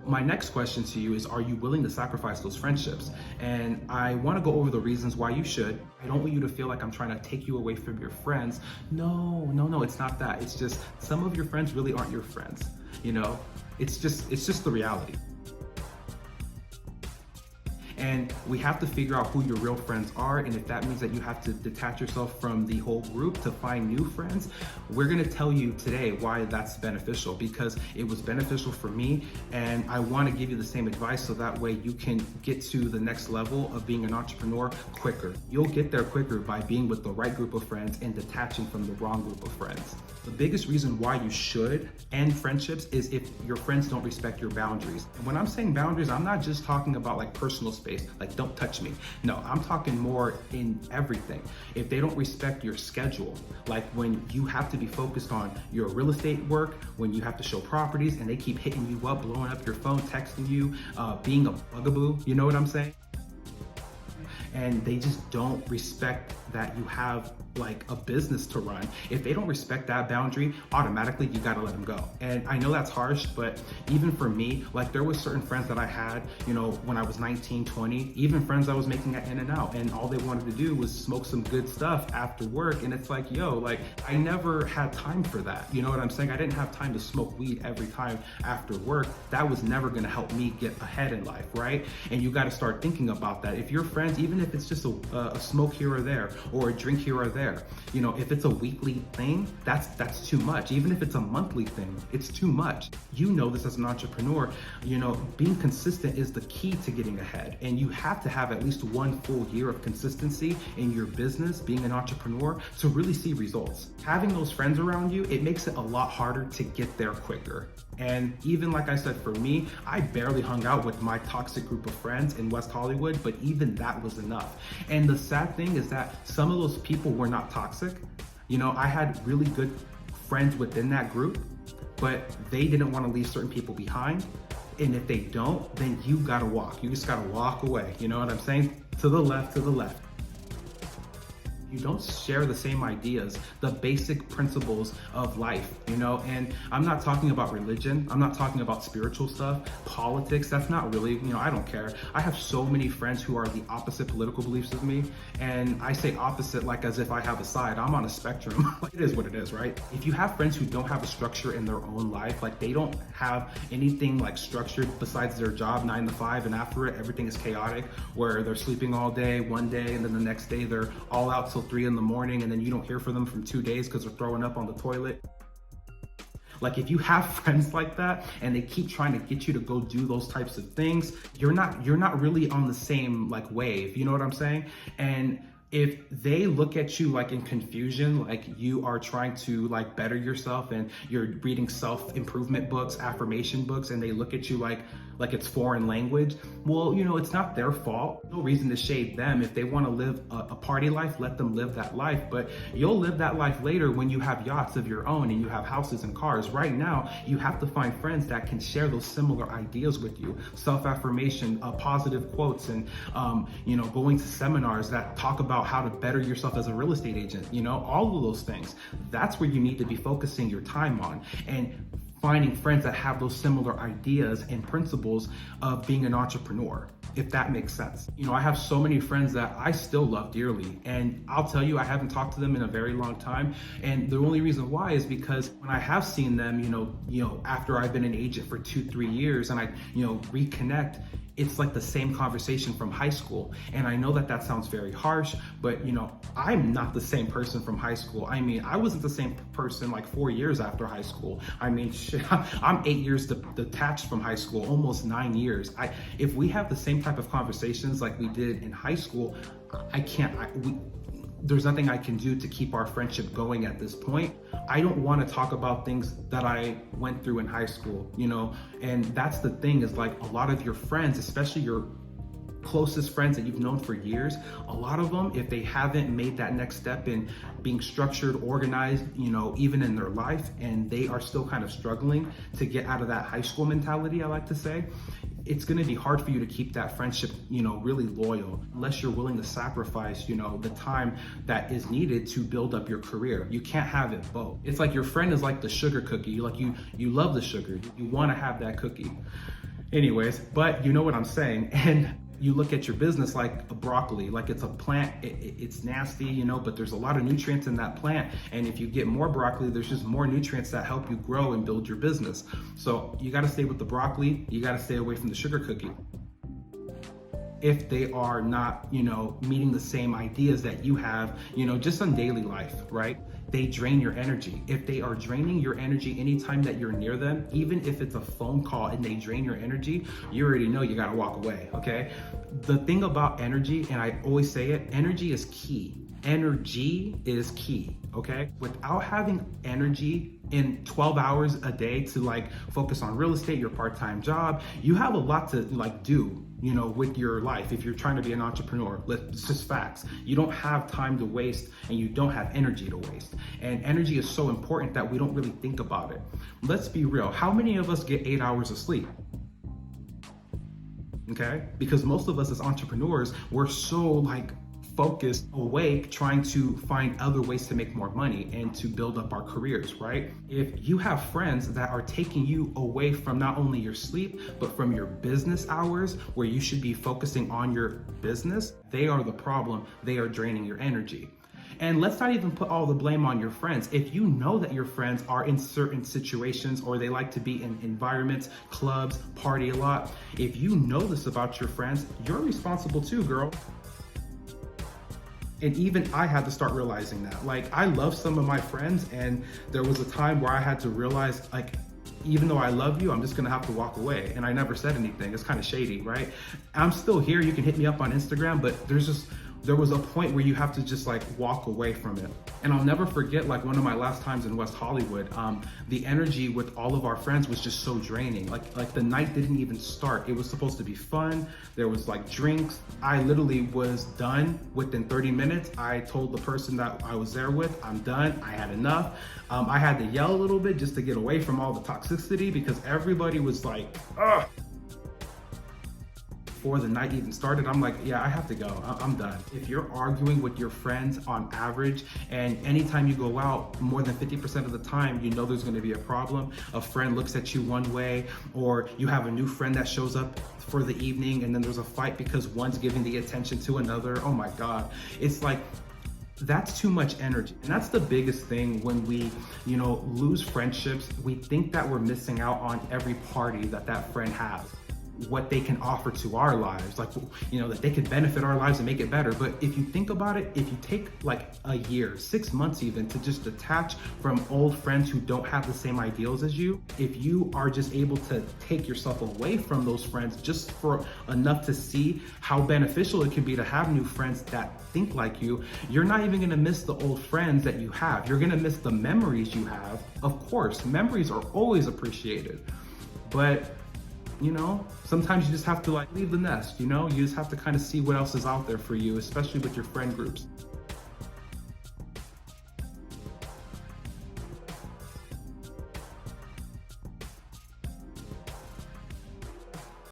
My next question to you is, are you willing to sacrifice those friendships? And I want to go over the reasons why you should. I don't want you to feel like I'm trying to take you away from your friends. No, no, no, it's not that. It's just some of your friends really aren't your friends. You know, it's just the reality. And we have to figure out who your real friends are. And if that means that you have to detach yourself from the whole group to find new friends, we're gonna tell you today why that's beneficial, because it was beneficial for me. And I wanna give you the same advice so that way you can get to the next level of being an entrepreneur quicker. You'll get there quicker by being with the right group of friends and detaching from the wrong group of friends. The biggest reason why you should end friendships is if your friends don't respect your boundaries. And when I'm saying boundaries, I'm not just talking about like personal space, like don't touch me. No, I'm talking more in everything. If they don't respect your schedule, like when you have to be focused on your real estate work, when you have to show properties and they keep hitting you up, blowing up your phone, texting you, being a bugaboo, you know what I'm saying? And they just don't respect that you have like a business to run. If they don't respect that boundary, automatically you gotta let them go. And I know that's harsh, but even for me, like there was certain friends that I had, you know, when I was 19, 20, even friends I was making at In-N-Out, and all they wanted to do was smoke some good stuff after work. And it's like, yo, like I never had time for that. You know what I'm saying? I didn't have time to smoke weed every time after work. That was never gonna help me get ahead in life, right? And you gotta start thinking about that. If your friends, even if it's just a smoke here or there, or a drink here or there, you know, if it's a weekly thing, that's too much. Even if it's a monthly thing, it's too much. You know this as an entrepreneur, you know, being consistent is the key to getting ahead. And you have to have at least 1 full year of consistency in your business, being an entrepreneur, to really see results. Having those friends around you, it makes it a lot harder to get there quicker. And even like I said, for me, I barely hung out with my toxic group of friends in West Hollywood, but even that was enough. And the sad thing is that some of those people were not toxic. You know, I had really good friends within that group, but they didn't want to leave certain people behind. And if they don't, then you gotta walk. You just gotta walk away. You know what I'm saying? To the left, to the left. You don't share the same ideas, the basic principles of life, you know? And I'm not talking about religion. I'm not talking about spiritual stuff, politics. That's not really, you know, I don't care. I have so many friends who are the opposite political beliefs of me. And I say opposite like as if I have a side. I'm on a spectrum. It is what it is, right? If you have friends who don't have a structure in their own life, like they don't have anything like structured besides their job 9 to 5, and after it, everything is chaotic, where they're sleeping all day, one day, and then the next day they're all out till 3 in the morning, and then you don't hear from them from 2 days because they're throwing up on the toilet. Like if you have friends like that and they keep trying to get you to go do those types of things, you're not really on the same like wave, you know what I'm saying? And if they look at you like in confusion, like you are trying to like better yourself and you're reading self-improvement books, affirmation books, and they look at you like it's foreign language, well, you know, it's not their fault. No reason to shade them. If they want to live a party life, let them live that life. But you'll live that life later when you have yachts of your own and you have houses and cars. Right now, you have to find friends that can share those similar ideas with you. Self-affirmation, positive quotes, and you know, going to seminars that talk about how to better yourself as a real estate agent, you know, all of those things. That's where you need to be focusing your time on, and finding friends that have those similar ideas and principles of being an entrepreneur, if that makes sense. You know, I have so many friends that I still love dearly, and I'll tell you, I haven't talked to them in a very long time. And the only reason why is because when I have seen them, you know, after I've been an agent for 2-3 years and I, you know, reconnect, it's like the same conversation from high school. And I know that that sounds very harsh, but you know, I'm not the same person from high school. I mean, I wasn't the same person like 4 years after high school. I mean, shit, I'm 8 years detached from high school, almost 9 years. If we have the same type of conversations like we did in high school, there's nothing I can do to keep our friendship going at this point. I don't want to talk about things that I went through in high school, you know? And that's the thing, is like a lot of your friends, especially your closest friends that you've known for years, a lot of them, if they haven't made that next step in being structured, organized, you know, even in their life, and they are still kind of struggling to get out of that high school mentality, I like to say, it's going to be hard for you to keep that friendship, you know, really loyal, unless you're willing to sacrifice, you know, the time that is needed to build up your career. You can't have it both. It's like your friend is like the sugar cookie. You love the sugar. You want to have that cookie. Anyways, but you know what I'm saying. And you look at your business like a broccoli, like it's a plant. It's nasty, you know, but there's a lot of nutrients in that plant. And if you get more broccoli, there's just more nutrients that help you grow and build your business. So you got to stay with the broccoli. You got to stay away from the sugar cookie. If they are not, you know, meeting the same ideas that you have, you know, just on daily life, right? They drain your energy. If they are draining your energy anytime that you're near them, even if it's a phone call and they drain your energy, you already know you got to walk away, okay? The thing about energy, and I always say it, energy is key. Energy is key, okay? Without having energy in 12 hours a day to like focus on real estate, your part-time job, you have a lot to like do, you know, with your life. If you're trying to be an entrepreneur, it's just facts. You don't have time to waste and you don't have energy to waste. And energy is so important that we don't really think about it. Let's be real. How many of us get 8 hours of sleep? Okay? Because most of us as entrepreneurs, we're so like focused, awake, trying to find other ways to make more money and to build up our careers, right? If you have friends that are taking you away from not only your sleep, but from your business hours where you should be focusing on your business, they are the problem. They are draining your energy. And let's not even put all the blame on your friends. If you know that your friends are in certain situations or they like to be in environments, clubs, party a lot, if you know this about your friends, you're responsible too, girl. And even I had to start realizing that. Like, I love some of my friends, and there was a time where I had to realize, like, even though I love you, I'm just gonna have to walk away. And I never said anything. It's kind of shady, right? I'm still here. You can hit me up on Instagram, but there was a point where you have to just like walk away from it. And I'll never forget, like, one of my last times in West Hollywood, the energy with all of our friends was just so draining. Like the night didn't even start. It was supposed to be fun. There was like drinks. I literally was done within 30 minutes. I told the person that I was there with, I'm done, I had enough. I had to yell a little bit just to get away from all the toxicity because everybody was like, ugh. Before the night even started, I'm like, yeah, I have to go. I'm done. If you're arguing with your friends on average, and anytime you go out, more than 50% of the time, you know there's gonna be a problem. A friend looks at you one way, or you have a new friend that shows up for the evening, and then there's a fight because one's giving the attention to another. Oh my God. It's like, that's too much energy. And that's the biggest thing when we, you know, lose friendships. We think that we're missing out on every party that friend has, what they can offer to our lives, like, you know, that they could benefit our lives and make it better. But if you think about it, if you take like a year, 6 months even, to just detach from old friends who don't have the same ideals as you, if you are just able to take yourself away from those friends just for enough to see how beneficial it can be to have new friends that think like you, you're not even gonna miss the old friends that you have. You're gonna miss the memories you have. Of course, memories are always appreciated, but you know, sometimes you just have to like leave the nest, you know? You just have to kind of see what else is out there for you, especially with your friend groups.